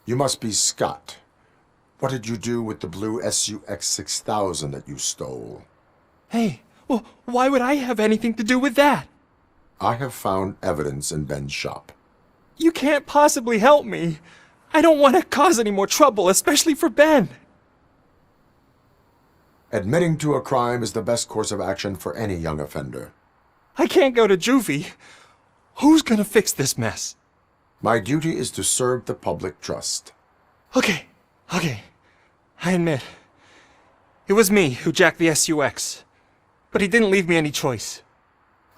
You must be Scott. What did you do with the blue SUX 6000 that you stole? Hey, well, why would I have anything to do with that? I have found evidence in Ben's shop. You can't possibly help me. I don't want to cause any more trouble, especially for Ben. Admitting to a crime is the best course of action for any young offender. I can't go to juvie. Who's gonna fix this mess? My duty is to serve the public trust. Okay. I admit. It was me who jacked the SUX. But he didn't leave me any choice.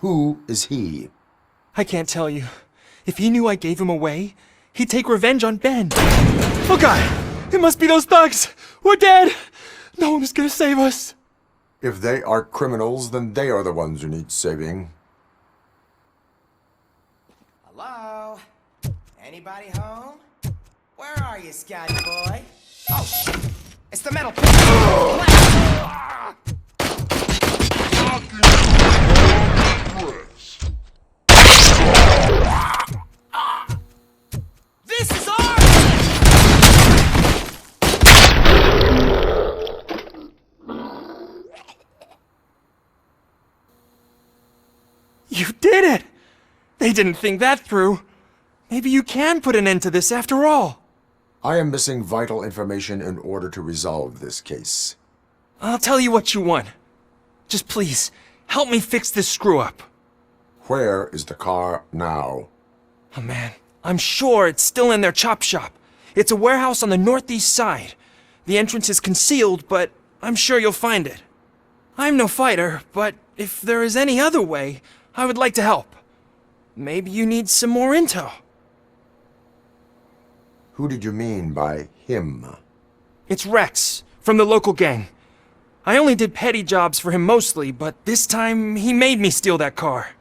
Who is he? I can't tell you. If he knew I gave him away, he'd take revenge on Ben. Oh God! It must be those thugs! We're dead! No one is gonna save us. If they are criminals, then they are the ones who need saving. Hello? Anybody home? Where are you, Scotty boy? Oh, shit! It's the metal pistol! This is ours! You did it! They didn't think that through. Maybe you can put an end to this after all. I am missing vital information in order to resolve this case. I'll tell you what you want. Just please, help me fix this screw-up. Where is the car now? Oh man, I'm sure it's still in their chop shop. It's a warehouse on the northeast side. The entrance is concealed, but I'm sure you'll find it. I'm no fighter, but if there is any other way, I would like to help. Maybe you need some more intel. Who did you mean by him? It's Rex, from the local gang. I only did petty jobs for him mostly, but this time he made me steal that car.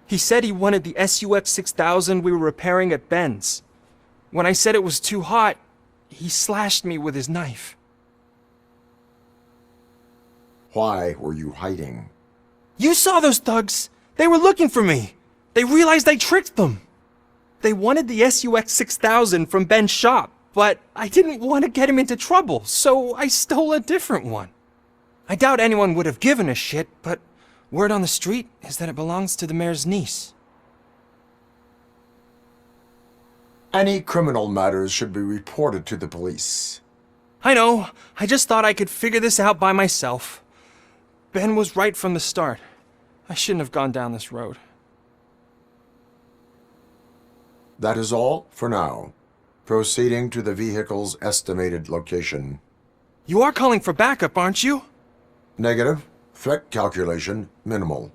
He said he wanted the SUX 6000 we were repairing at Ben's. When I said it was too hot, he slashed me with his knife. Why were you hiding? You saw those thugs! They were looking for me! They realized I tricked them! They wanted the SUX 6000 from Ben's shop, but I didn't want to get him into trouble, so I stole a different one. I doubt anyone would have given a shit, but word on the street is that it belongs to the mayor's niece. Any criminal matters should be reported to the police. I know, I just thought I could figure this out by myself. Ben was right from the start. I shouldn't have gone down this road. That is all for now. Proceeding to the vehicle's estimated location. You are calling for backup, aren't you? Negative. Threat calculation minimal.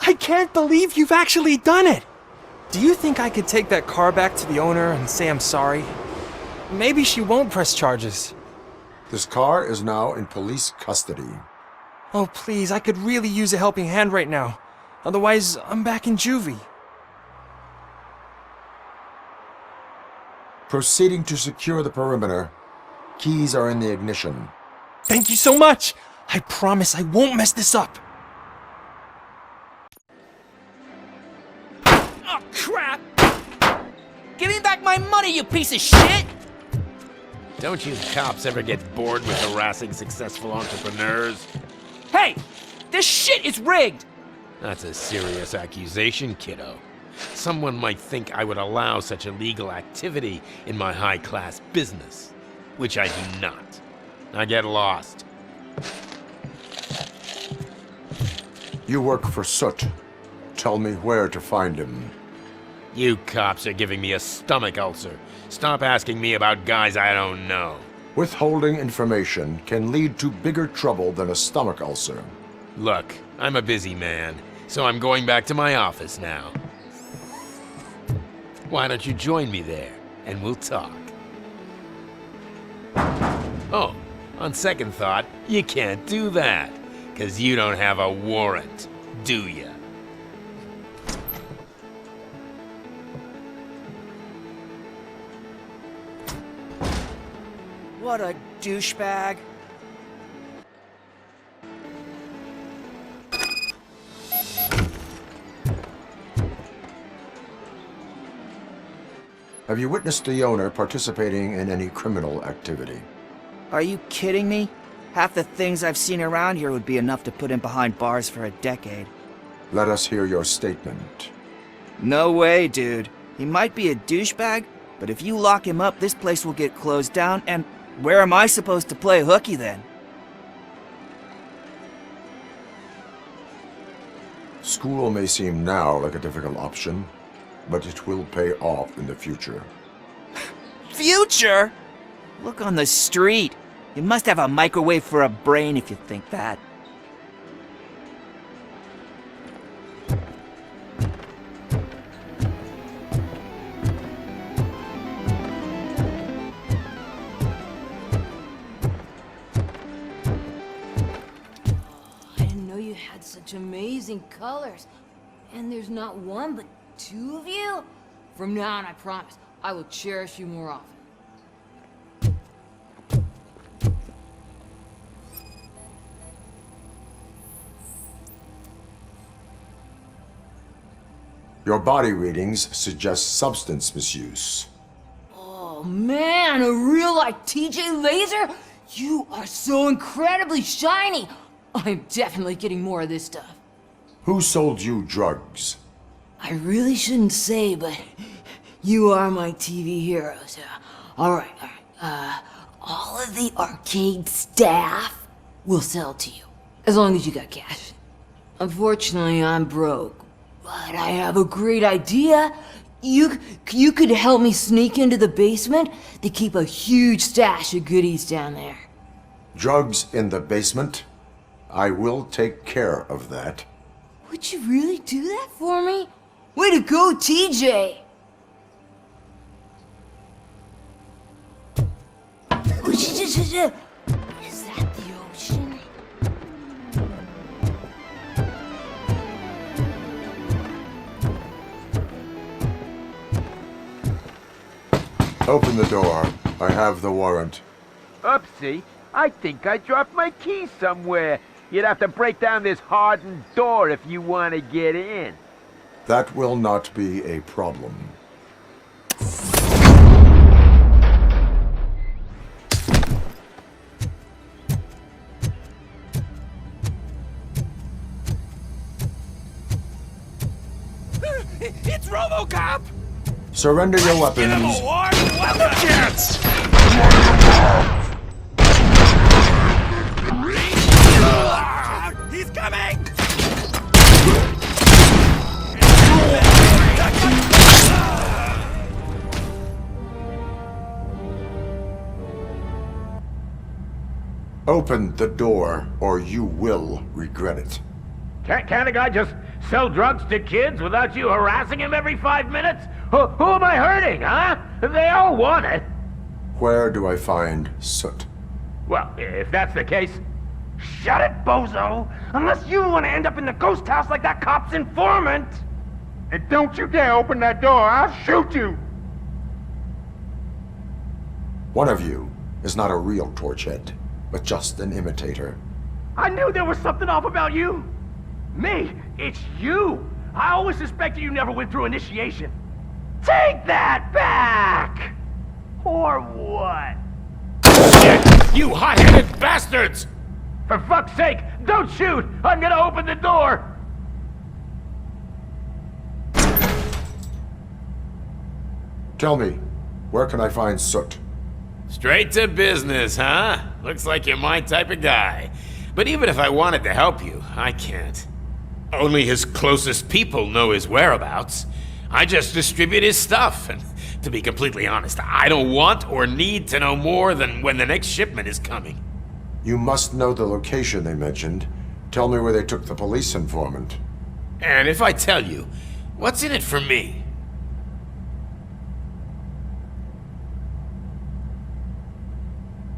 I can't believe you've actually done it! Do you think I could take that car back to the owner and say I'm sorry? Maybe she won't press charges. This car is now in police custody. Oh please, I could really use a helping hand right now. Otherwise, I'm back in juvie. Proceeding to secure the perimeter. Keys are in the ignition. Thank you so much! I promise I won't mess this up. Oh, crap! Give me back my money, you piece of shit! Don't you cops ever get bored with harassing successful entrepreneurs? Hey! This shit is rigged! That's a serious accusation, kiddo. Someone might think I would allow such illegal activity in my high-class business, which I do not. Now get lost. You work for Soot. Tell me where to find him. You cops are giving me a stomach ulcer. Stop asking me about guys I don't know. Withholding information can lead to bigger trouble than a stomach ulcer. Look, I'm a busy man, so I'm going back to my office now. Why don't you join me there, and we'll talk. Oh, on second thought, you can't do that, 'cause you don't have a warrant, do ya? What a douchebag. Have you witnessed the owner participating in any criminal activity? Are you kidding me? Half the things I've seen around here would be enough to put him behind bars for a decade. Let us hear your statement. No way, dude. He might be a douchebag, but if you lock him up, this place will get closed down, and where am I supposed to play hooky then? School may seem now like a difficult option, but it will pay off in the future. Future? Look on the street. You must have a microwave for a brain if you think that. I didn't know you had such amazing colors. And there's not one, but two of you? From now on, I promise, I will cherish you more often. Your body readings suggest substance misuse. Oh man, a real like TJ Laser? You are so incredibly shiny! I'm definitely getting more of this stuff. Who sold you drugs? I really shouldn't say, but you are my TV heroes. Alright. All of the arcade staff will sell to you, as long as you got cash. Unfortunately, I'm broke, but I have a great idea. You could help me sneak into the basement. They keep a huge stash of goodies down there. Drugs in the basement? I will take care of that. Would you really do that for me? Way to go, TJ! Is that the ocean? Open the door. I have the warrant. Oopsie, I think I dropped my keys somewhere. You'd have to break down this hardened door if you want to get in. That will not be a problem. It's Robocop! Surrender your weapons. He's coming! Open the door, or you will regret it. Can't a guy just sell drugs to kids without you harassing him every 5 minutes? Who am I hurting, huh? They all want it. Where do I find Soot? Well, if that's the case, shut it, bozo! Unless you want to end up in the ghost house like that cop's informant! And don't you dare open that door, I'll shoot you! One of you is not a real Torchhead, but just an imitator. I knew there was something off about you! Me? It's you! I always suspected you never went through initiation. Take that back! Or what? You hot-headed bastards! For fuck's sake, don't shoot! I'm gonna open the door! Tell me, where can I find Soot? Straight to business, huh? Looks like you're my type of guy. But even if I wanted to help you, I can't. Only his closest people know his whereabouts. I just distribute his stuff, and to be completely honest, I don't want or need to know more than when the next shipment is coming. You must know the location they mentioned. Tell me where they took the police informant. And if I tell you, what's in it for me?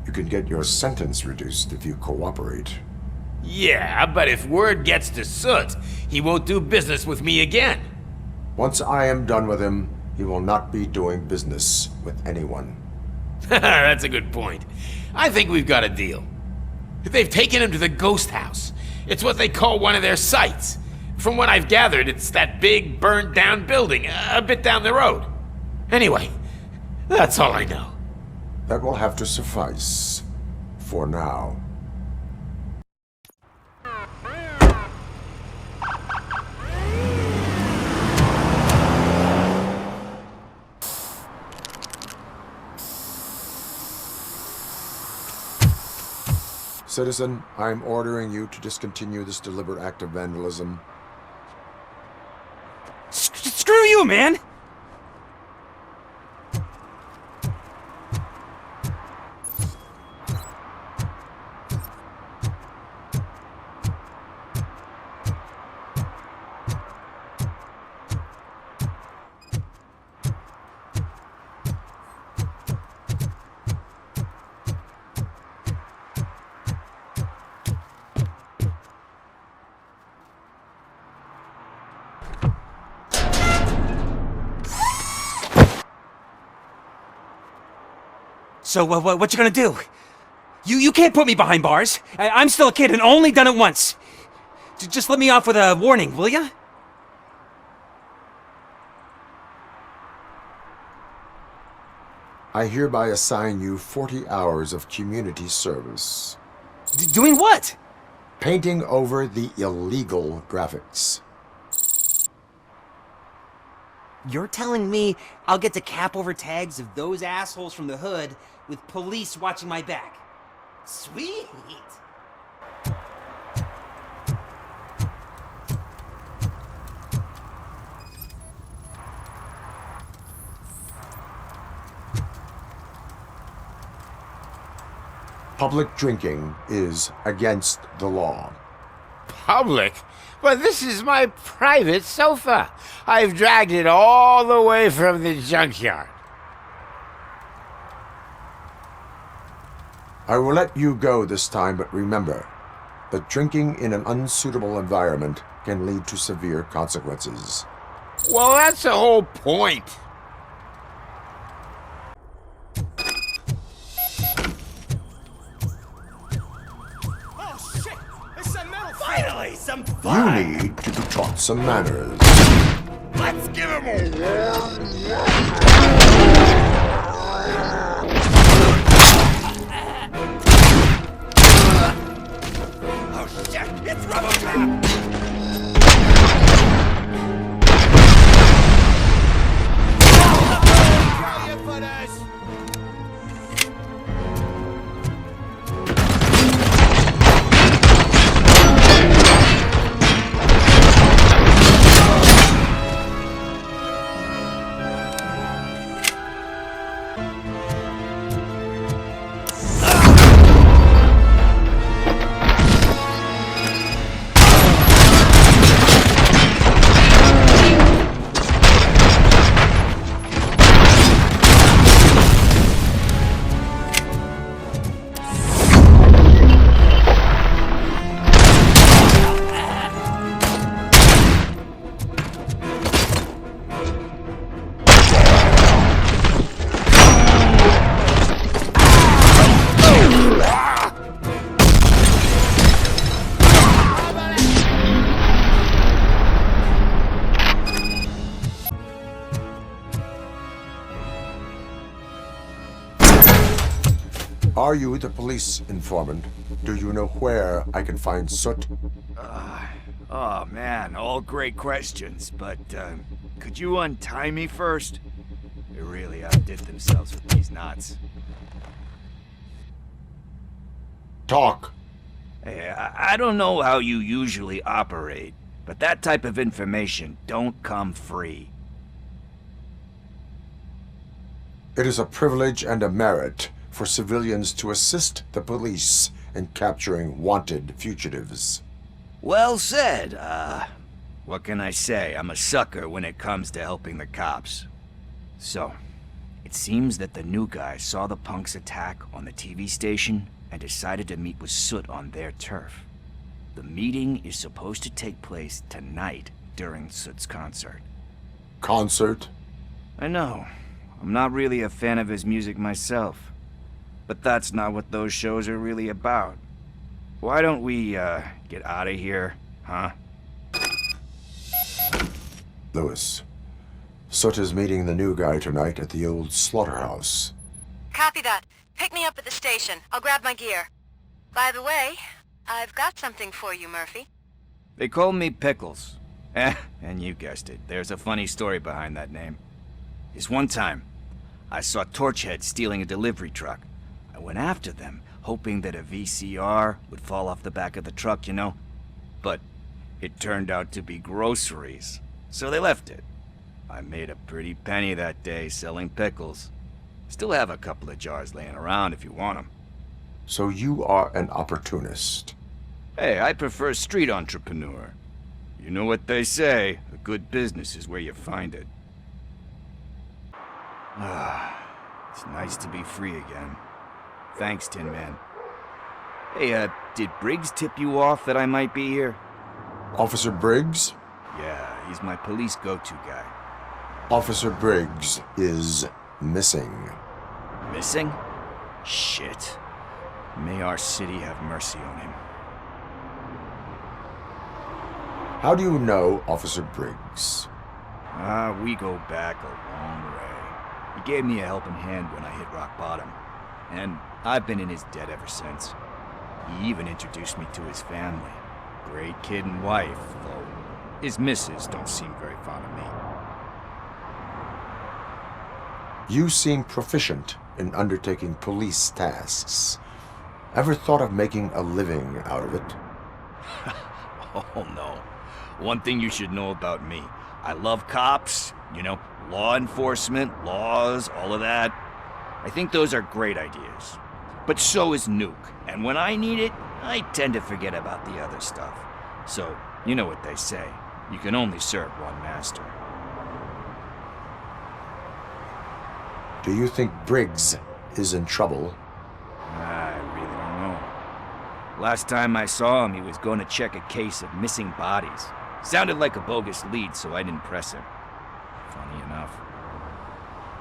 You can get your sentence reduced if you cooperate. Yeah, but if word gets to Soot, he won't do business with me again. Once I am done with him, he will not be doing business with anyone. That's a good point. I think we've got a deal. They've taken him to the ghost house. It's what they call one of their sites. From what I've gathered, it's that big, burned-down building a bit down the road. Anyway, that's all I know. That will have to suffice. For now. Citizen, I'm ordering you to discontinue this deliberate act of vandalism. Screw you, man! So, what you gonna do? You can't put me behind bars. I'm still a kid and only done it once. Just let me off with a warning, will ya? I hereby assign you 40 hours of community service. Doing what? Painting over the illegal graphics. You're telling me I'll get to cap over tags of those assholes from the hood with police watching my back? Sweet! Public drinking is against the law. Public? But this is my private sofa. I've dragged it all the way from the junkyard. I will let you go this time, but remember that drinking in an unsuitable environment can lead to severe consequences. Well, that's the whole point. Finally, some You fun! need to be taught some manners. Let's give him a Oh shit! It's Robocop! Are you the police informant? Do you know where I can find Soot? Oh man, all great questions, but could you untie me first? They really outdid themselves with these knots. Talk. Hey, I don't know how you usually operate, but that type of information don't come free. It is a privilege and a merit for civilians to assist the police in capturing wanted fugitives. Well said. What can I say? I'm a sucker when it comes to helping the cops. So, it seems that the new guy saw the punks' attack on the TV station and decided to meet with Soot on their turf. The meeting is supposed to take place tonight during Soot's concert. Concert? I know. I'm not really a fan of his music myself. But that's not what those shows are really about. Why don't we, get out of here, huh? Lewis. Soot is meeting the new guy tonight at the old slaughterhouse. Copy that. Pick me up at the station. I'll grab my gear. By the way, I've got something for you, Murphy. They call me Pickles. And you guessed it, there's a funny story behind that name. This one time, I saw Torchhead stealing a delivery truck. I went after them, hoping that a VCR would fall off the back of the truck, you know? But it turned out to be groceries, so they left it. I made a pretty penny that day selling pickles. Still have a couple of jars laying around if you want them. So you are an opportunist. Hey, I prefer street entrepreneur. You know what they say, a good business is where you find it. It's nice to be free again. Thanks, Tin Man. Hey, did Briggs tip you off that I might be here? Officer Briggs? Yeah, he's my police go-to guy. Officer Briggs is missing. Missing? Shit. May our city have mercy on him. How do you know Officer Briggs? We go back a long way. He gave me a helping hand when I hit rock bottom, and I've been in his debt ever since. He even introduced me to his family. Great kid and wife, though his missus don't seem very fond of me. You seem proficient in undertaking police tasks. Ever thought of making a living out of it? Oh no. One thing you should know about me. I love cops, you know, law enforcement, laws, all of that. I think those are great ideas. But so is Nuke, and when I need it, I tend to forget about the other stuff. So, you know what they say. You can only serve one master. Do you think Briggs is in trouble? I really don't know. Last time I saw him, he was going to check a case of missing bodies. Sounded like a bogus lead, so I didn't press him. Funny enough.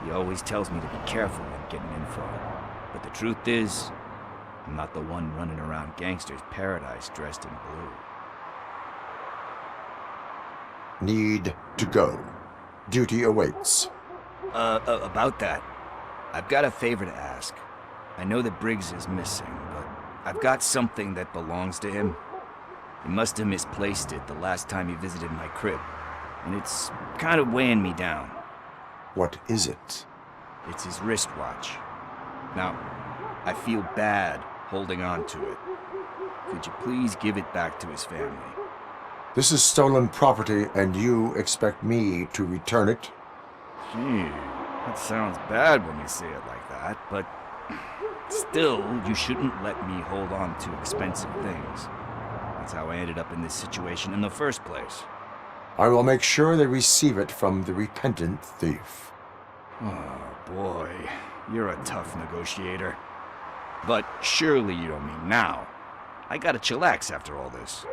He always tells me to be careful when getting info. But the truth is, I'm not the one running around gangster's paradise dressed in blue. Need to go. Duty awaits. About that, I've got a favor to ask. I know that Briggs is missing, but I've got something that belongs to him. He must have misplaced it the last time he visited my crib, and it's kind of weighing me down. What is it? It's his wristwatch. Now, I feel bad holding on to it. Could you please give it back to his family? This is stolen property, and you expect me to return it? Gee, that sounds bad when you say it like that, but still, you shouldn't let me hold on to expensive things. That's how I ended up in this situation in the first place. I will make sure they receive it from the repentant thief. Oh boy, you're a tough negotiator. But surely you don't mean now. I gotta chillax after all this.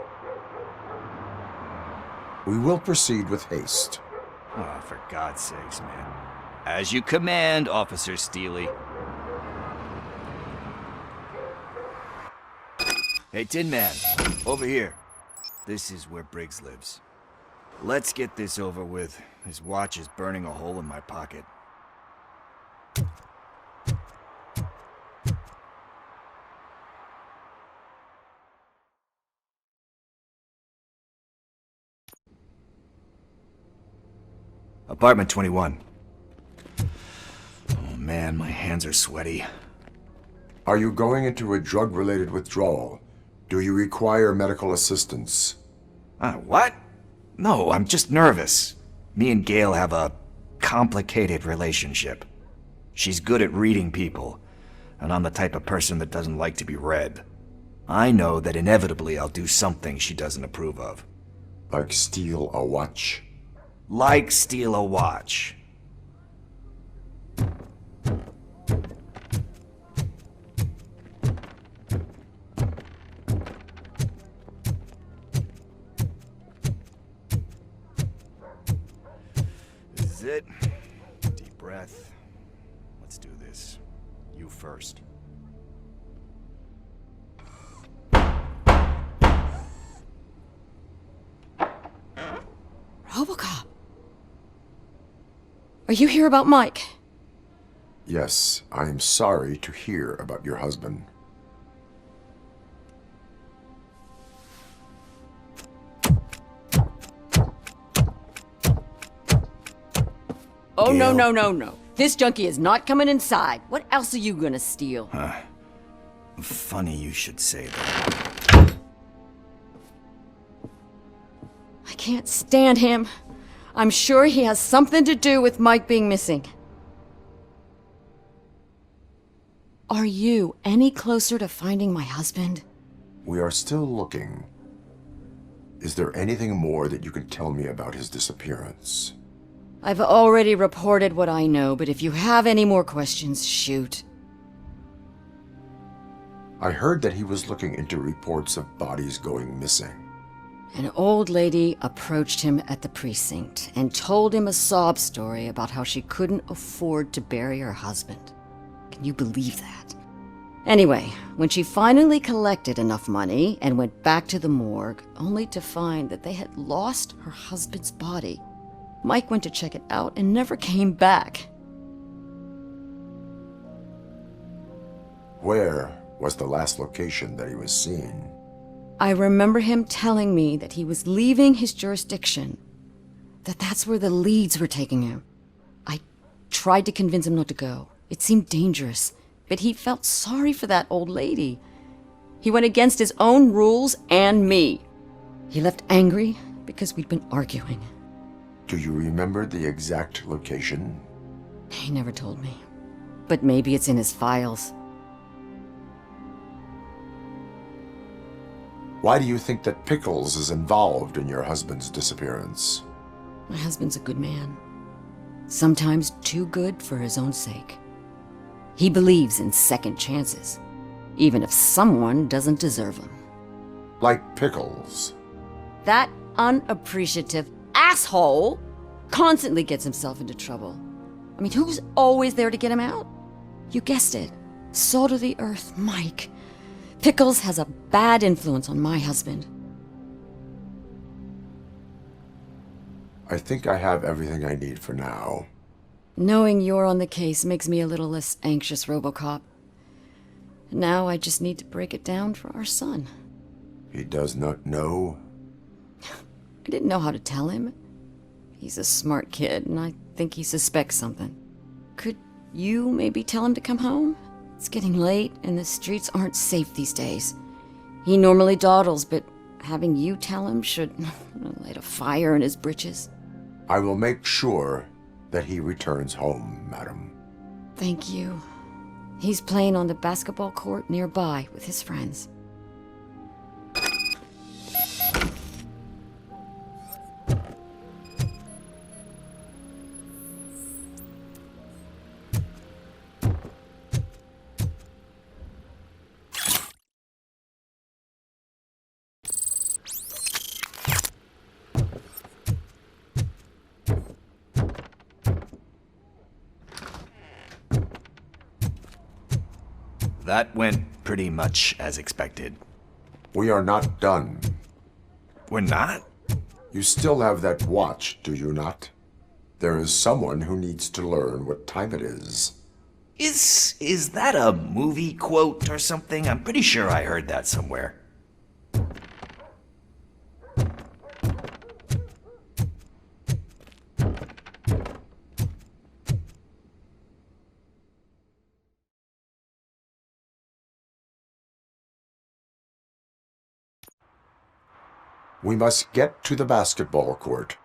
We will proceed with haste. Oh, for God's sakes, man. As you command, Officer Steely. Hey, Tin Man, over here. This is where Briggs lives. Let's get this over with. His watch is burning a hole in my pocket. Apartment 21. Oh man, my hands are sweaty. Are you going into a drug-related withdrawal? Do you require medical assistance? What? No, I'm just nervous. Me and Gail have a complicated relationship. She's good at reading people, and I'm the type of person that doesn't like to be read. I know that inevitably I'll do something she doesn't approve of. Like steal a watch? Like steal a watch. This is it. Deep breath. Let's do this. You first. Robocop. Are you here about Mike? Yes, I am sorry to hear about your husband. Oh, no, Gail. no, no, no. This junkie is not coming inside. What else are you gonna steal? Funny you should say that. I can't stand him. I'm sure he has something to do with Mike being missing. Are you any closer to finding my husband? We are still looking. Is there anything more that you can tell me about his disappearance? I've already reported what I know, but if you have any more questions, shoot. I heard that he was looking into reports of bodies going missing. An old lady approached him at the precinct and told him a sob story about how she couldn't afford to bury her husband. Can you believe that? Anyway, when she finally collected enough money and went back to the morgue, only to find that they had lost her husband's body, Mike went to check it out and never came back. Where was the last location that he was seen? I remember him telling me that he was leaving his jurisdiction, that that's where the leads were taking him. I tried to convince him not to go. It seemed dangerous, but he felt sorry for that old lady. He went against his own rules and me. He left angry because we'd been arguing. Do you remember the exact location? He never told me, but maybe it's in his files. Why do you think that Pickles is involved in your husband's disappearance? My husband's a good man. Sometimes too good for his own sake. He believes in second chances, even if someone doesn't deserve them. Like Pickles. That unappreciative asshole constantly gets himself into trouble. I mean, who's always there to get him out? You guessed it. Salt of the earth, Mike. Pickles has a bad influence on my husband. I think I have everything I need for now. Knowing you're on the case makes me a little less anxious, Robocop. Now I just need to break it down for our son. He does not know? I didn't know how to tell him. He's a smart kid, and I think he suspects something. Could you maybe tell him to come home? It's getting late, and the streets aren't safe these days. He normally dawdles, but having you tell him should light a fire in his britches. I will make sure that he returns home, madam. Thank you. He's playing on the basketball court nearby with his friends. That went pretty much as expected. We are not done. We're not? You still have that watch, do you not? There is someone who needs to learn what time it is. Is that a movie quote or something? I'm pretty sure I heard that somewhere. We must get to the basketball court.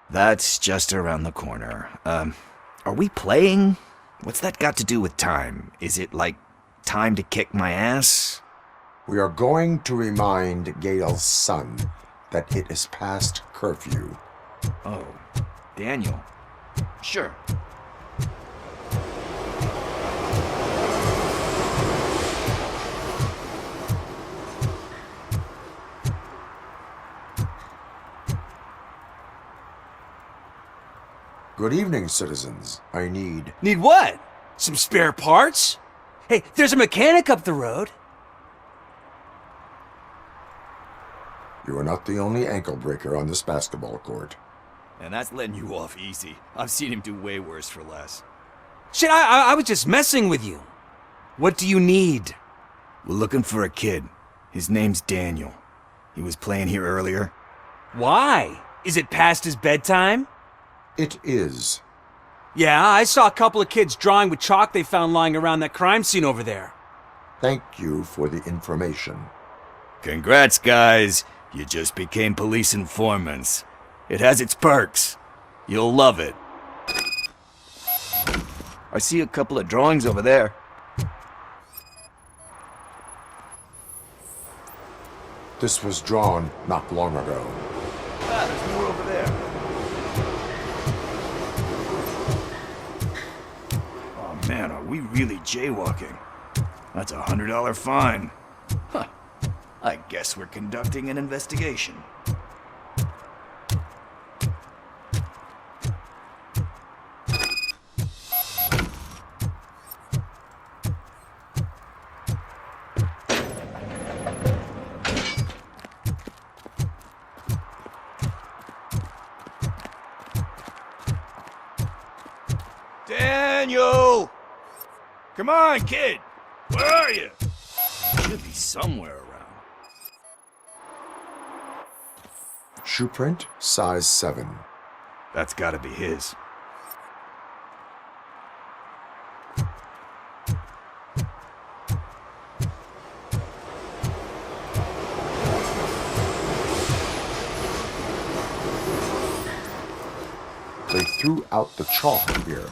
That's just around the corner. Are we playing? What's that got to do with time? Is it like time to kick my ass? We are going to remind Gail's son that it is past curfew. Oh, Daniel. Sure. Good evening, citizens. I need... Need what? Some spare parts? Hey, there's a mechanic up the road. You are not the only ankle breaker on this basketball court. And that's letting you off easy. I've seen him do way worse for less. Shit, I was just messing with you. What do you need? We're looking for a kid. His name's Daniel. He was playing here earlier. Why? Is it past his bedtime? It is. Yeah, I saw a couple of kids drawing with chalk they found lying around that crime scene over there. Thank you for the information. Congrats, guys. You just became police informants. It has its perks. You'll love it. I see a couple of drawings over there. This was drawn not long ago. Ah, there's more over there. Oh man, are we really jaywalking? That's a $100 fine. Huh. I guess we're conducting an investigation. Daniel! Come on, kid! Where are you? Should be somewhere around. Shoe print, size 7. That's gotta be his. They threw out the chalk here.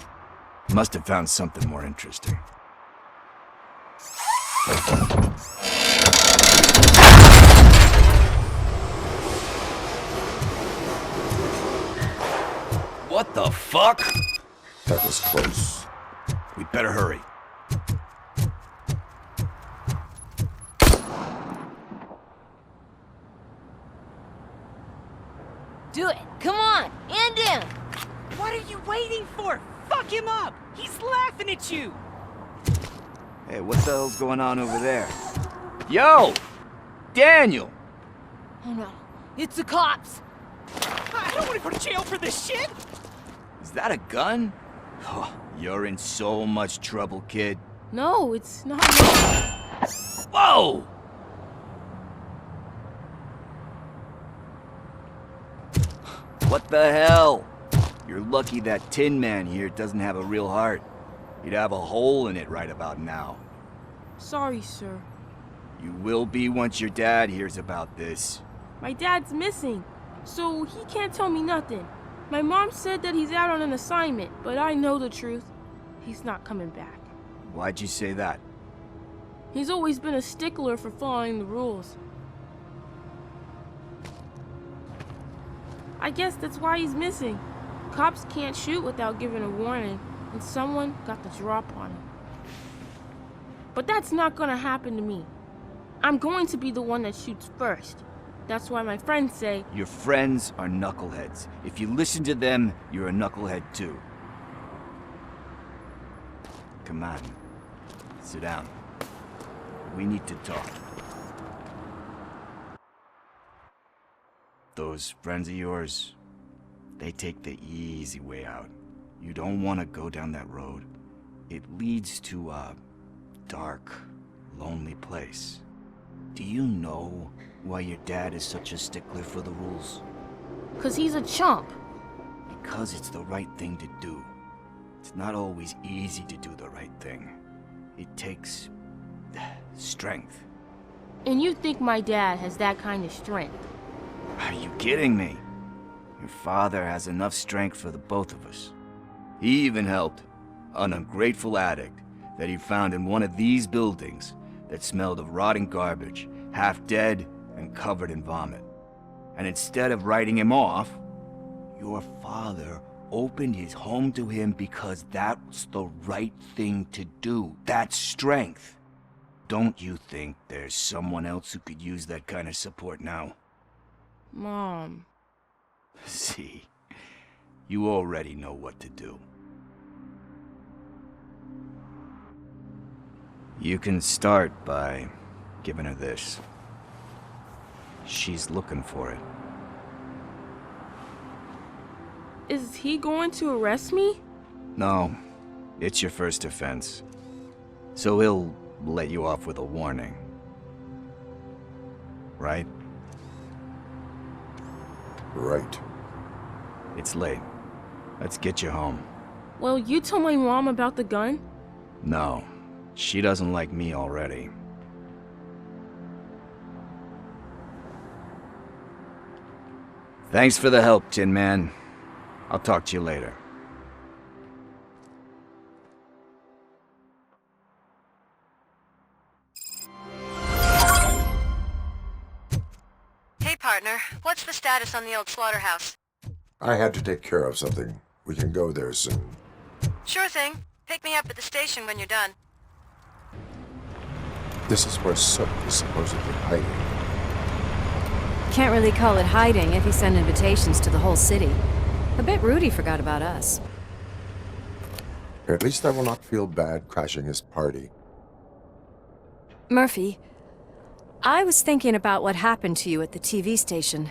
Must have found something more interesting. What the fuck? That was close. We better hurry. Do it. Come on. And in. What are you waiting for? Fuck him up! He's laughing at you! Hey, what the hell's going on over there? Yo! Daniel! Oh no. It's the cops. I don't want to go to jail for this shit! Is that a gun? Oh, you're in so much trouble, kid. No, it's not. Whoa! What the hell? You're lucky that Tin Man here doesn't have a real heart. He'd have a hole in it right about now. Sorry, sir. You will be once your dad hears about this. My dad's missing, so he can't tell me nothing. My mom said that he's out on an assignment, but I know the truth. He's not coming back. Why'd you say that? He's always been a stickler for following the rules. I guess that's why he's missing. Cops can't shoot without giving a warning, and someone got the drop on him. But that's not gonna happen to me. I'm going to be the one that shoots first. That's why my friends say... Your friends are knuckleheads. If you listen to them, you're a knucklehead too. Come on. Sit down. We need to talk. Those friends of yours, they take the easy way out. You don't want to go down that road. It leads to a dark, lonely place. Do you know why your dad is such a stickler for the rules? 'Cause he's a chump. Because it's the right thing to do. It's not always easy to do the right thing. It takes strength. And you think my dad has that kind of strength? Are you kidding me? Your father has enough strength for the both of us. He even helped an ungrateful addict that he found in one of these buildings that smelled of rotting garbage, half dead and covered in vomit. And instead of writing him off, your father opened his home to him because that was the right thing to do. That's strength. Don't you think there's someone else who could use that kind of support now? Mom. See, you already know what to do. You can start by giving her this. She's looking for it. Is he going to arrest me? No, it's your first offense. So he'll let you off with a warning. Right? Right. It's late. Let's get you home. Well, you told my mom about the gun? No, she doesn't like me already. Thanks for the help, Tin Man. I'll talk to you later. Hey, partner. What's the status on the old slaughterhouse? I had to take care of something. We can go there soon. Sure thing. Pick me up at the station when you're done. This is where Sook is supposedly hiding. Can't really call it hiding if he sent invitations to the whole city. A bit rude he forgot about us. At least I will not feel bad crashing his party. Murphy, I was thinking about what happened to you at the TV station.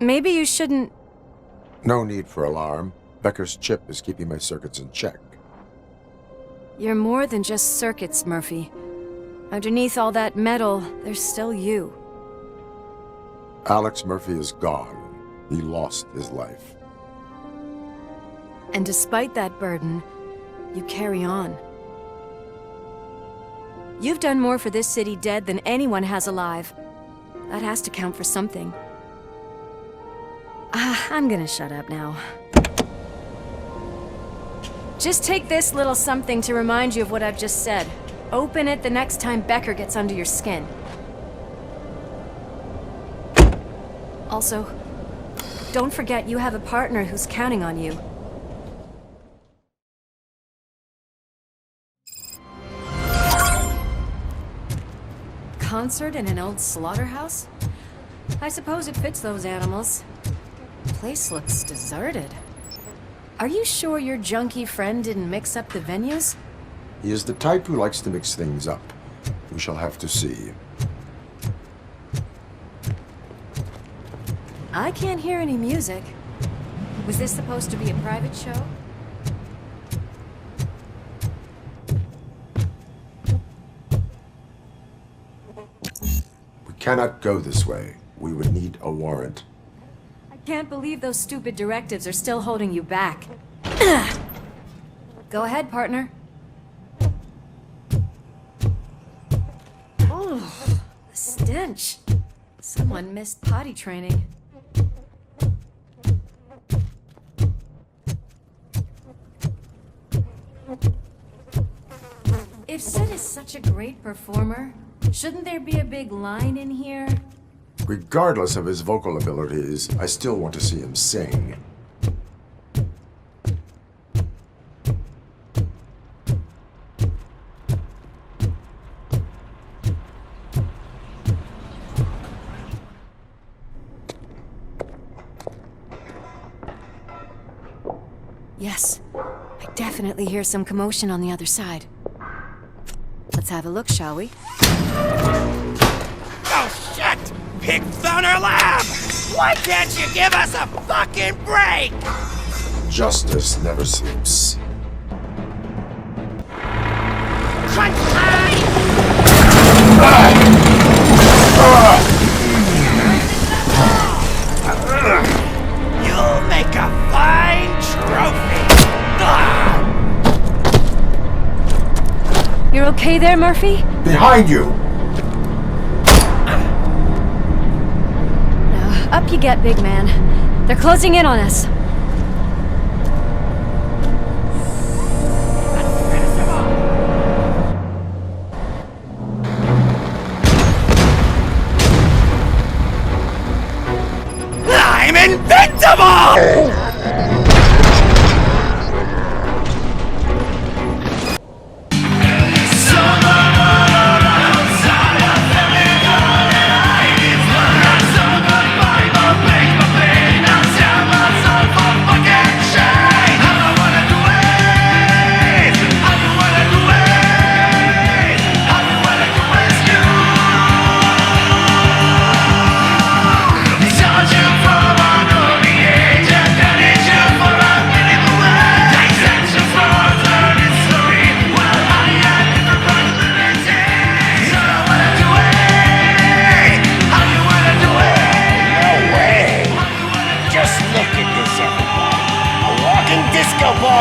Maybe you shouldn't... No need for alarm. Becker's chip is keeping my circuits in check. You're more than just circuits, Murphy. Underneath all that metal, there's still you. Alex Murphy is gone. He lost his life. And despite that burden, you carry on. You've done more for this city dead than anyone has alive. That has to count for something. I'm gonna shut up now. Just take this little something to remind you of what I've just said. Open it the next time Becker gets under your skin. Also, don't forget you have a partner who's counting on you. Concert in an old slaughterhouse? I suppose it fits those animals. The place looks deserted. Are you sure your junkie friend didn't mix up the venues? He is the type who likes to mix things up. We shall have to see. I can't hear any music. Was this supposed to be a private show? We cannot go this way. We would need a warrant. I can't believe those stupid directives are still holding you back. Go ahead, partner. Oh, the stench. Someone missed potty training. If Sid is such a great performer, shouldn't there be a big line in here? Regardless of his vocal abilities, I still want to see him sing. Yes, I definitely hear some commotion on the other side. Let's have a look, shall we? Oh, shit! Pig Thunder Lab! Why can't you give us a fucking break? Justice never sleeps. You'll make a fine trophy! You're okay there, Murphy? Behind you! Now, up you get, big man. They're closing in on us. I'm invincible!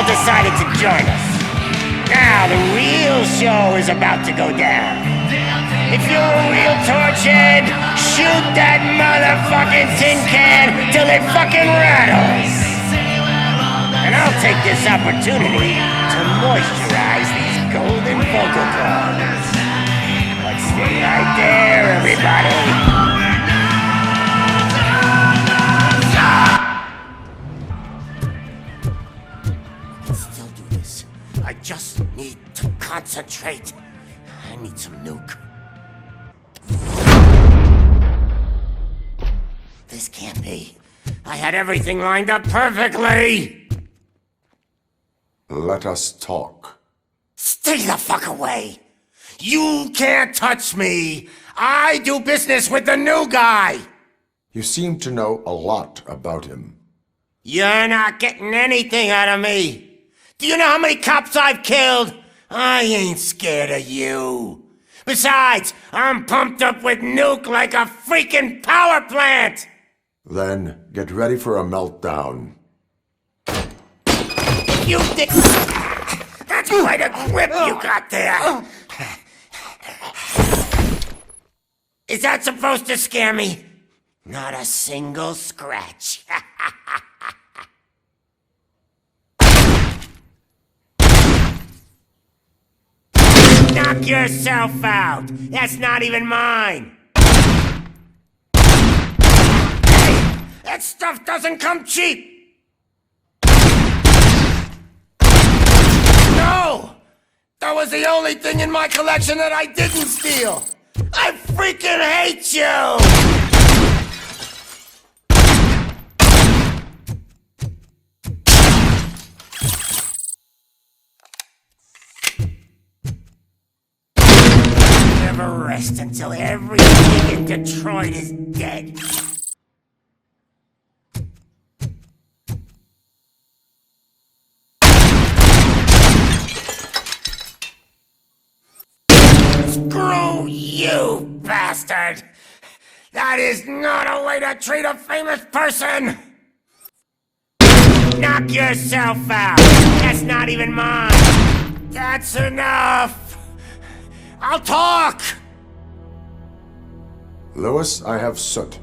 Decided to join us. Now the real show is about to go down. If you're a real torchhead, shoot that motherfucking tin can till it fucking rattles. And I'll take this opportunity to moisturize these golden vocal cords. Let's stay right there, everybody. I just need to concentrate. I need some nuke. This can't be. I had everything lined up perfectly! Let us talk. Stay the fuck away! You can't touch me! I do business with the new guy! You seem to know a lot about him. You're not getting anything out of me! Do you know how many cops I've killed? I ain't scared of you. Besides, I'm pumped up with nuke like a freaking power plant! Then get ready for a meltdown. You dick! That's quite a grip you got there! Is that supposed to scare me? Not a single scratch. Knock yourself out! That's not even mine! Hey! That stuff doesn't come cheap! No! That was the only thing in my collection that I didn't steal! I freaking hate you! Never rest until everything in Detroit is dead. Screw you, bastard! That is not a way to treat a famous person! Knock yourself out! That's not even mine! That's enough! I'll talk! Lewis, I have Soot.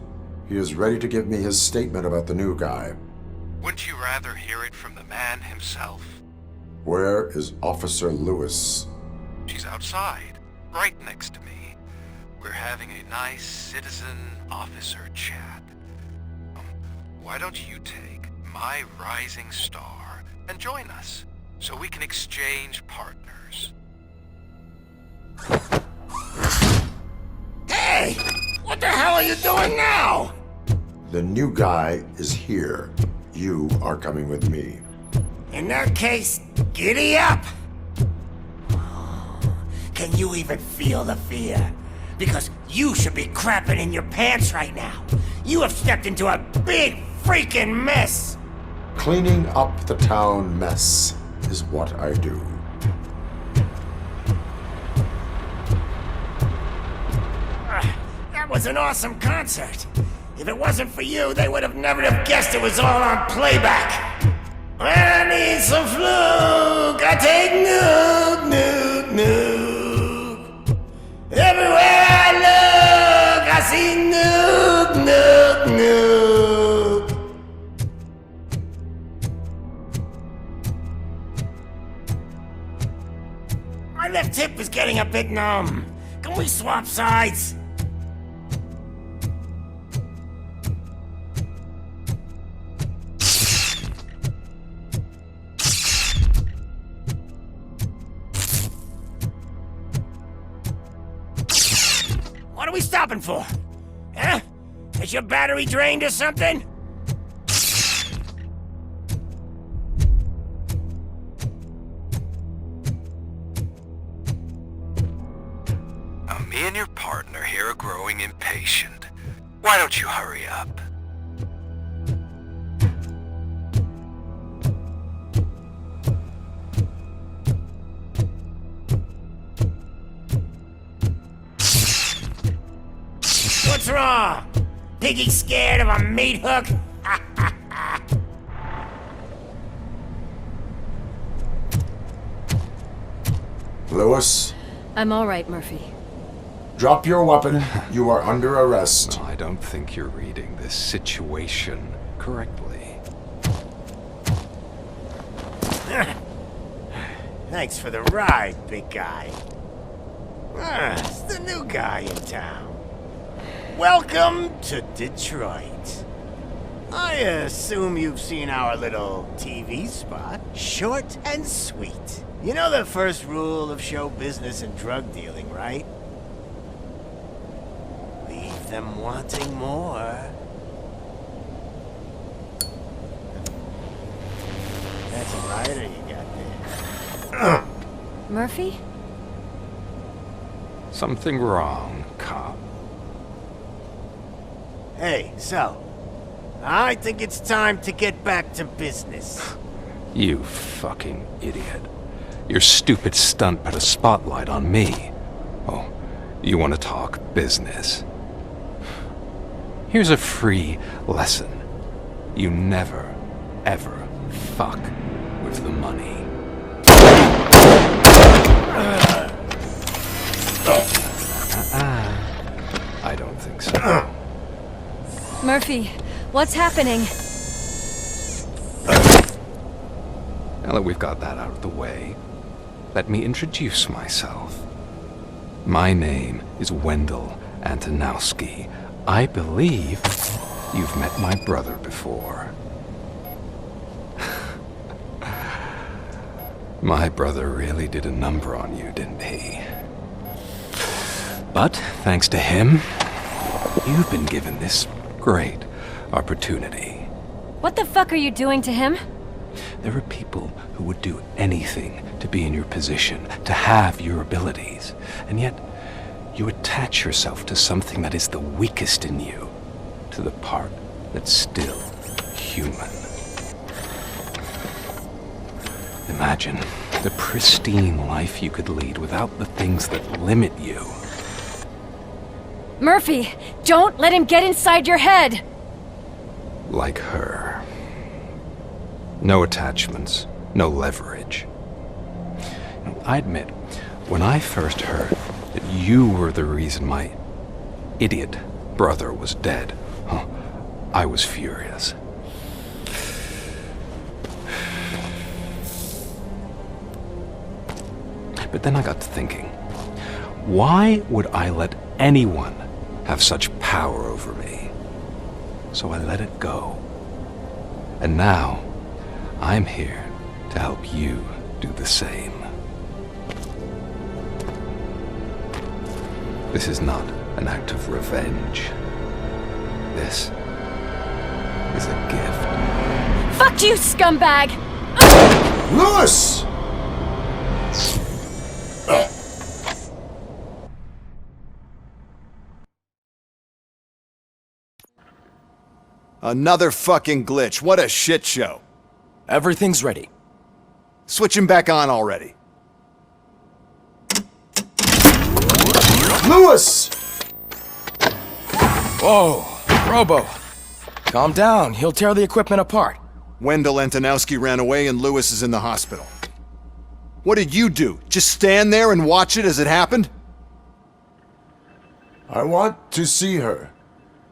He is ready to give me his statement about the new guy. Wouldn't you rather hear it from the man himself? Where is Officer Lewis? She's outside, right next to me. We're having a nice citizen-officer chat. Why don't you take my rising star and join us, so we can exchange partners? Hey! What the hell are you doing now? The new guy is here. You are coming with me. In that case, giddy up! Can you even feel the fear? Because you should be crapping in your pants right now. You have stepped into a big freaking mess! Cleaning up the town mess is what I do. That was an awesome concert. If it wasn't for you, they would have never have guessed it was all on playback. When I need some fluke, I take nuke, nuke, nuke. Everywhere I look, I see nuke, nuke, nuke. getting a bit numb. Can we swap sides? What are we stopping for? Huh? Is your battery drained or something? Me and your partner here are growing impatient. Why don't you hurry up? What's wrong? Piggy scared of a meat hook? Lewis, I'm all right, Murphy. drop your weapon. You are under arrest. No, I don't think you're reading this situation correctly. Thanks for the ride, big guy. It's the new guy in town. Welcome to Detroit. I assume you've seen our little TV spot. Short and sweet. You know the first rule of show business and drug dealing, right? Leave them wanting more. That's a rider you got there. Murphy? Something wrong, cop. Hey, so, I think it's time to get back to business. You fucking idiot. Your stupid stunt put a spotlight on me. Oh, you want to talk business? Here's a free lesson. You never, ever fuck with the money. I don't think so. Murphy, what's happening? Now that we've got that out of the way, let me introduce myself. My name is Wendell Antonowski. I believe you've met my brother before. My brother really did a number on you, didn't he? But thanks to him, you've been given this great opportunity. What the fuck are you doing to him? There are people who would do anything to be in your position, to have your abilities, and yet you attach yourself to something that is the weakest in you, to the part that's still human. Imagine the pristine life you could lead without the things that limit you. Murphy, don't let him get inside your head! Like her. No attachments, no leverage. I admit, when I first heard that you were the reason my idiot brother was dead, I was furious. But then I got to thinking, why would I let anyone have such power over me? So I let it go. And now, I'm here to help you do the same. This is not an act of revenge. This is a gift. Fuck you, scumbag! Lewis! Another fucking glitch. What a shit show. Everything's ready. Switch him back on already. Lewis! Whoa, Robo. Calm down. He'll tear the equipment apart. Wendell Antonowski ran away and Lewis is in the hospital. What did you do? Just stand there and watch it as it happened? I want to see her.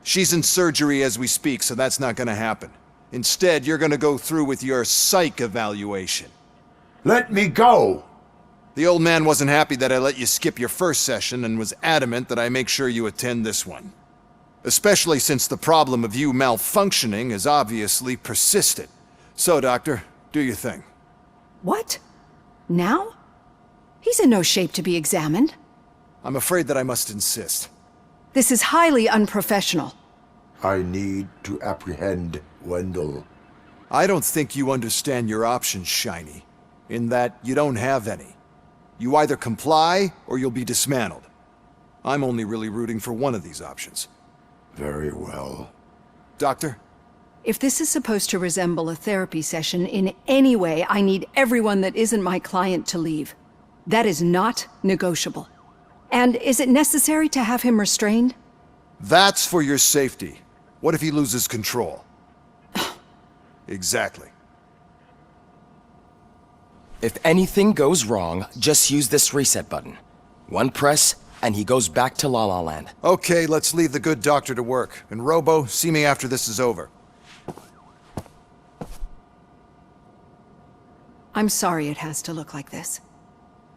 She's in surgery as we speak, so that's not gonna happen. Instead, you're gonna go through with your psych evaluation. Let me go! The old man wasn't happy that I let you skip your first session and was adamant that I make sure you attend this one. Especially since the problem of you malfunctioning has obviously persisted. So, Doctor, do your thing. What? Now? He's in no shape to be examined. I'm afraid that I must insist. This is highly unprofessional. I need to apprehend Wendell. I don't think you understand your options, Shiny, in that you don't have any. You either comply or you'll be dismantled. I'm only really rooting for one of these options. Very well. Doctor? If this is supposed to resemble a therapy session in any way, I need everyone that isn't my client to leave. That is not negotiable. And is it necessary to have him restrained? That's for your safety. What if he loses control? Exactly. If anything goes wrong, just use this reset button. One press, and he goes back to La La Land. Okay, let's leave the good doctor to work. And Robo, see me after this is over. I'm sorry it has to look like this.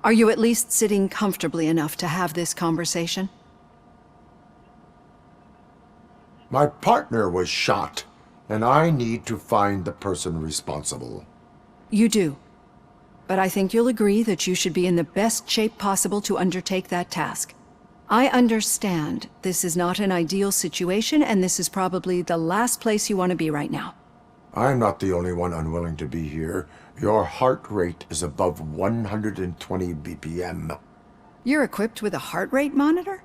Are you at least sitting comfortably enough to have this conversation? My partner was shot, and I need to find the person responsible. You do. But I think you'll agree that you should be in the best shape possible to undertake that task. I understand this is not an ideal situation, and this is probably the last place you want to be right now. I'm not the only one unwilling to be here. Your heart rate is above 120 BPM. You're equipped with a heart rate monitor?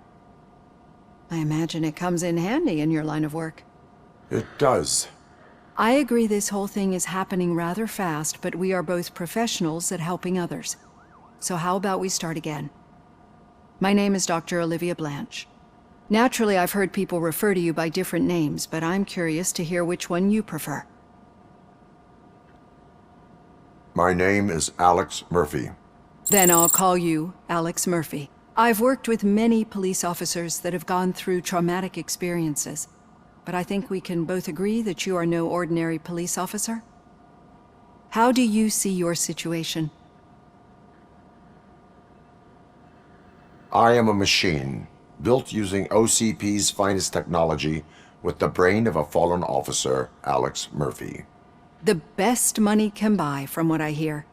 I imagine it comes in handy in your line of work. It does. I agree this whole thing is happening rather fast, but we are both professionals at helping others. So how about we start again? My name is Dr. Olivia Blanche. Naturally, I've heard people refer to you by different names, but I'm curious to hear which one you prefer. My name is Alex Murphy. Then I'll call you Alex Murphy. I've worked with many police officers that have gone through traumatic experiences, but I think we can both agree that you are no ordinary police officer. How do you see your situation? I am a machine, built using OCP's finest technology with the brain of a fallen officer, Alex Murphy. The best money can buy, from what I hear.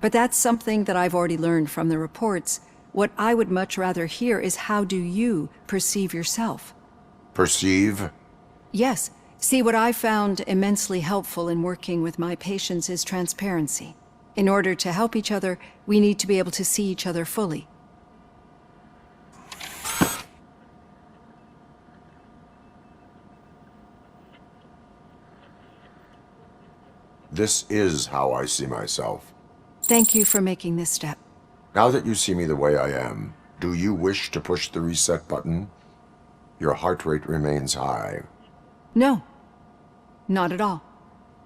But that's something that I've already learned from the reports. What I would much rather hear is how do you perceive yourself? Perceive? Yes. See, what I found immensely helpful in working with my patients is transparency. In order to help each other, we need to be able to see each other fully. This is how I see myself. Thank you for making this step. Now that you see me the way I am, do you wish to push the reset button? Your heart rate remains high. No. Not at all.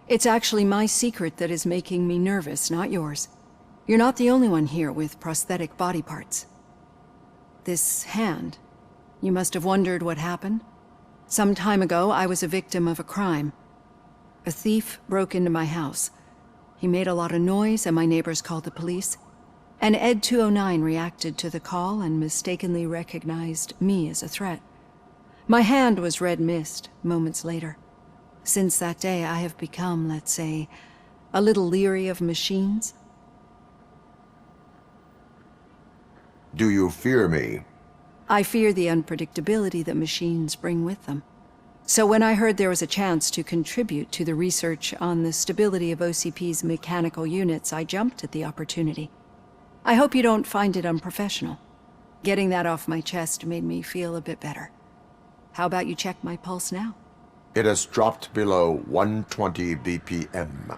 It's actually my secret that is making me nervous, not yours. You're not the only one here with prosthetic body parts. This hand, you must have wondered what happened. Some time ago, I was a victim of a crime. A thief broke into my house. He made a lot of noise and my neighbors called the police. And Ed 209 reacted to the call and mistakenly recognized me as a threat. My hand was red mist moments later. Since that day, I have become, let's say, a little leery of machines. Do you fear me? I fear the unpredictability that machines bring with them. So when I heard there was a chance to contribute to the research on the stability of OCP's mechanical units, I jumped at the opportunity. I hope you don't find it unprofessional. Getting that off my chest made me feel a bit better. How about you check my pulse now? It has dropped below 120 BPM.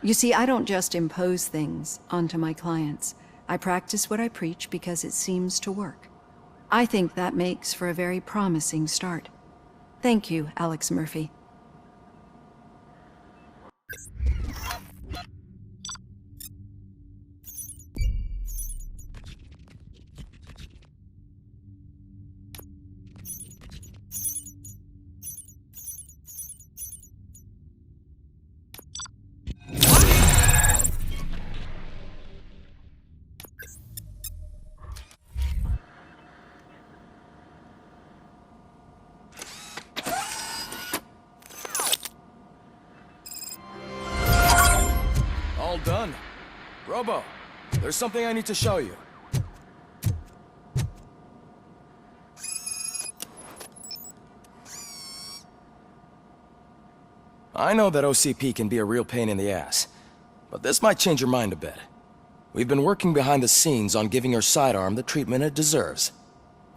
You see, I don't just impose things onto my clients. I practice what I preach because it seems to work. I think that makes for a very promising start. Thank you, Alex Murphy. Robo, there's something I need to show you. I know that OCP can be a real pain in the ass, but this might change your mind a bit. We've been working behind the scenes on giving your sidearm the treatment it deserves.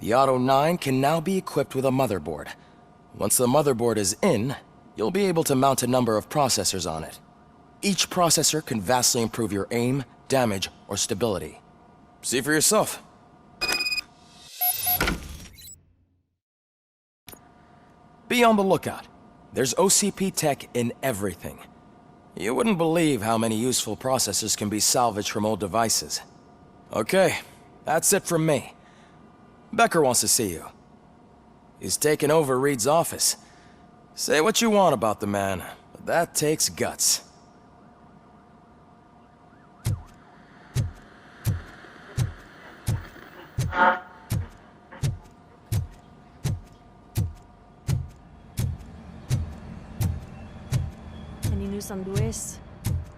The Auto 9 can now be equipped with a motherboard. Once the motherboard is in, you'll be able to mount a number of processors on it. Each processor can vastly improve your aim, damage, or stability. See for yourself. Be on the lookout. There's OCP tech in everything. You wouldn't believe how many useful processors can be salvaged from old devices. Okay, that's it from me. Becker wants to see you. He's taken over Reed's office. Say what you want about the man, but that takes guts. Any news on Luis?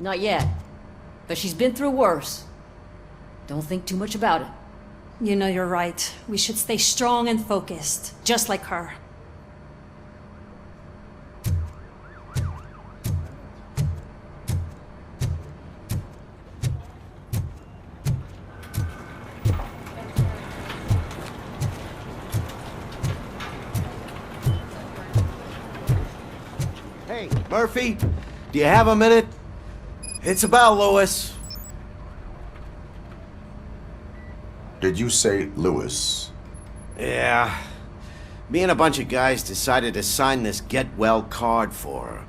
Not yet, but she's been through worse. Don't think too much about it. You know you're right. We should stay strong and focused, just like her. Hey, Murphy, do you have a minute? It's about Lewis. Did you say Lewis? Yeah. Me and a bunch of guys decided to sign this get well card for her.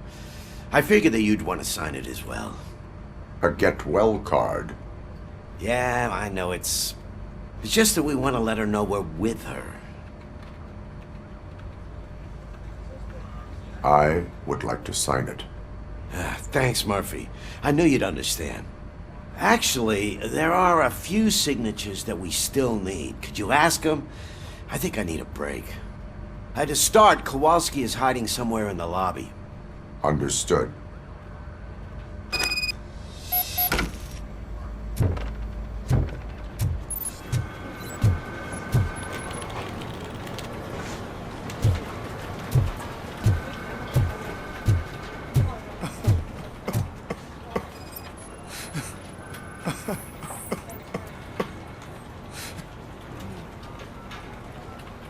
I figured that you'd want to sign it as well. A get well card? Yeah, I know it's just that we want to let her know we're with her. I would like to sign it. Thanks, Murphy. I knew you'd understand. Actually, there are a few signatures that we still need. Could you ask them? I think I need a break. To start, Kowalski is hiding somewhere in the lobby. Understood.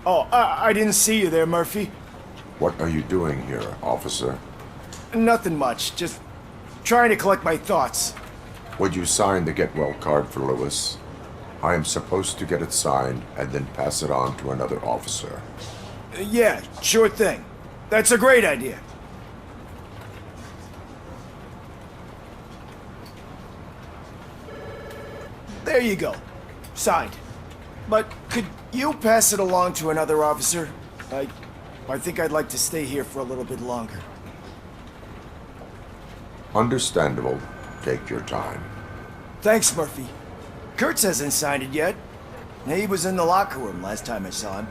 Oh, I didn't see you there, Murphy. What are you doing here, officer? Nothing much, just trying to collect my thoughts. Would you sign the get well card for Lewis? I am supposed to get it signed and then pass it on to another officer. Yeah, sure thing. That's a great idea. There you go. Signed. But could you pass it along to another officer? I think I'd like to stay here for a little bit longer. Understandable. Take your time. Thanks, Murphy. Kurtz hasn't signed it yet. He was in the locker room last time I saw him.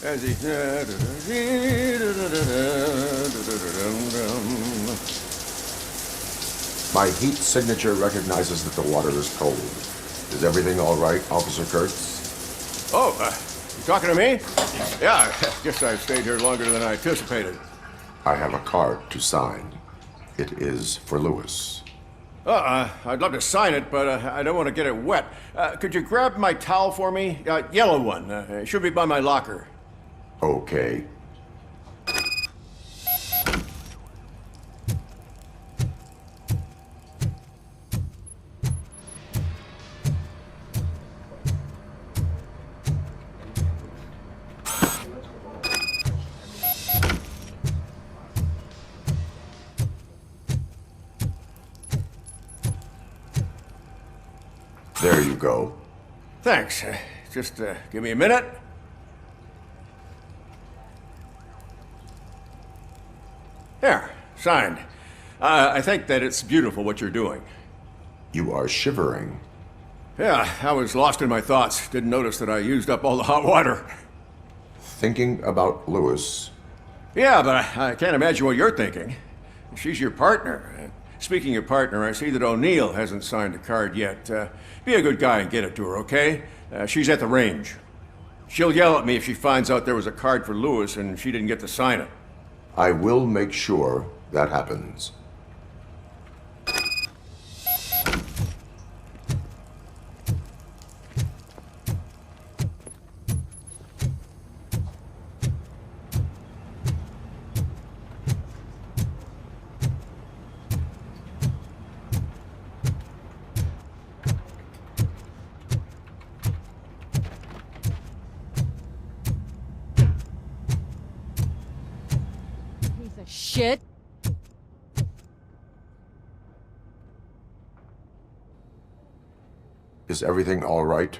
As he said, my heat signature recognizes that the water is cold. Is everything all right, Officer Kurtz? oh, you talking to me? Yeah, guess I stayed here longer than I anticipated. I have a card to sign. It is for Lewis. I'd love to sign it, but I don't want to get it wet. Could you grab my towel for me? Yellow one. It should be by my locker. Okay. There you go. Thanks. Just give me a minute. There, signed. I think that it's beautiful what you're doing. You are shivering. Yeah, I was lost in my thoughts. Didn't notice that I used up all the hot water. Thinking about Lewis. Yeah, but I can't imagine what you're thinking. She's your partner. Speaking of partner, I see that O'Neill hasn't signed a card yet. Be a good guy and get it to her, okay? She's at the range. She'll yell at me if she finds out there was a card for Lewis and she didn't get to sign it. I will make sure that happens. Shit. Is everything all right?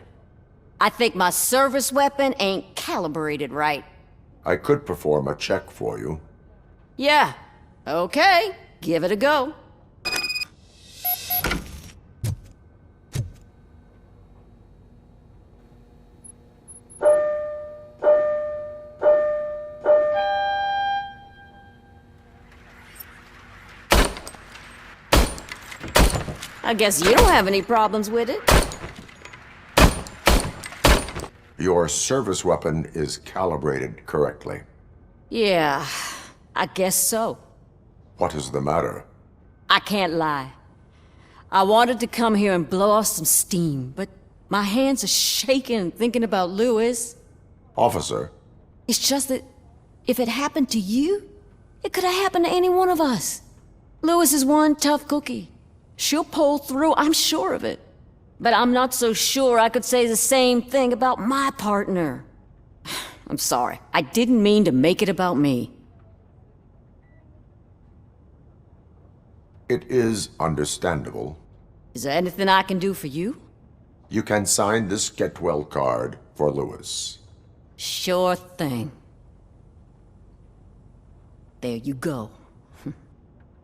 I think my service weapon ain't calibrated right. I could perform a check for you. Yeah. Okay. Give it a go. I guess you don't have any problems with it. Your service weapon is calibrated correctly. Yeah, I guess so. What is the matter? I can't lie. I wanted to come here and blow off some steam, but my hands are shaking thinking about Lewis. Officer. It's just that if it happened to you, it could have happened to any one of us. Lewis is one tough cookie. She'll pull through, I'm sure of it. But I'm not so sure I could say the same thing about my partner. I'm sorry. I didn't mean to make it about me. It is understandable. Is there anything I can do for you? You can sign this Get Well card for Lewis. Sure thing. There you go.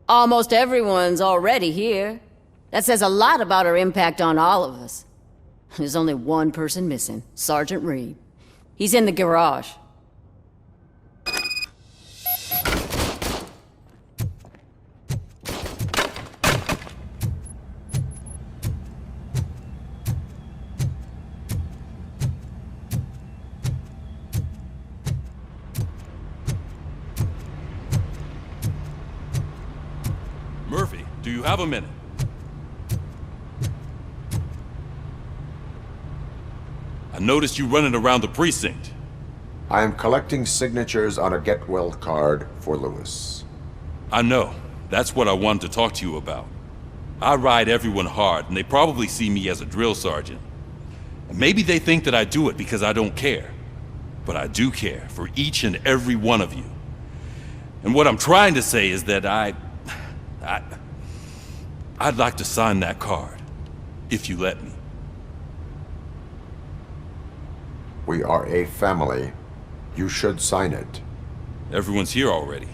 Almost everyone's already here. That says a lot about her impact on all of us. There's only one person missing, Sergeant Reed. He's in the garage. Murphy, do you have a minute? I noticed you running around the precinct. I am collecting signatures on a Get Well card for Lewis. I know. That's what I wanted to talk to you about. I ride everyone hard, and they probably see me as a drill sergeant. Maybe they think that I do it because I don't care. But I do care for each and every one of you. And what I'm trying to say is that I'd like to sign that card, if you let me. We are a family. You should sign it. Everyone's here already.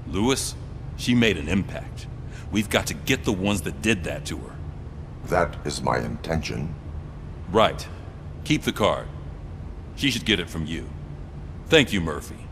Lewis, she made an impact. We've got to get the ones that did that to her. That is my intention. Right. Keep the card. She should get it from you. Thank you, Murphy.